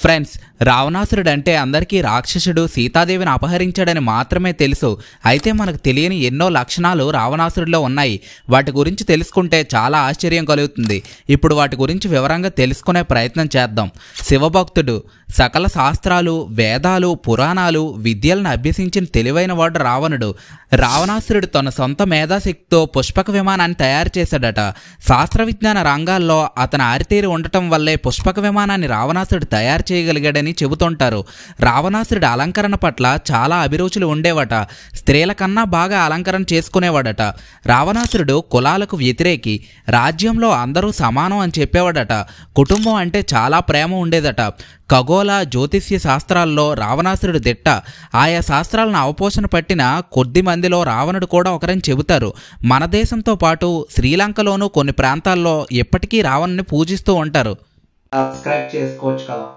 Friends, రావణాసురుడు అంటే అందరికీ రాక్షసుడు సీతాదేవిని అపహరించాడని మాత్రమే తెలుసు. అయితే మనకు తెలియని ఎన్నో లక్షణాలు రావణాసురుడిలో ఉన్నాయి. వాటి గురించి తెలుసుకుంటే చాలా ఆశ్చర్యం కలుగుతుంది. ఇప్పుడు వాటి గురించి వివరంగా తెలుసుకునే ప్రయత్నం చేద్దాం. శివభక్తుడు, సకల శాస్త్రాలు, వేదాలు, పురాణాలు, విద్యలను అభ్యసించిన తెలివైన వాడు రావణుడు. రావణాసురుడు తన సొంత మేధాశక్తితో పుష్పక విమానాన్ని తయారు చేశాడట. శాస్త్ర విజ్ఞాన రంగాల్లో అతను ఆరితేరి ఉండటం వల్లే పుష్పక విమానాన్ని రావణాసురుడు తయారు చేయగలిగాడని చెబుతుంటారు. రావణాసురుడి అలంకరణ పట్ల చాలా అభిరుచులు ఉండేవట. స్త్రీల కన్నా బాగా అలంకరణ చేసుకునేవాడట. రావణాసురుడు కులాలకు వ్యతిరేకి. రాజ్యంలో అందరూ సమానం అని చెప్పేవాడట. కుటుంబం అంటే చాలా ప్రేమ ఉండేదట. ఖగోళ, జ్యోతిష్య శాస్త్రాల్లో రావణాసురుడు దిట్ట. ఆయా శాస్త్రాలను అవపోసన పట్టిన కొద్ది మందిలో రావణుడు కూడా ఒకరని చెబుతారు. మన దేశంతో పాటు శ్రీలంకలోనూ కొన్ని ప్రాంతాల్లో ఇప్పటికీ రావణుని పూజిస్తూ ఉంటారు. సబ్స్క్రైబ్ చేసుకోవచ్చు కదా.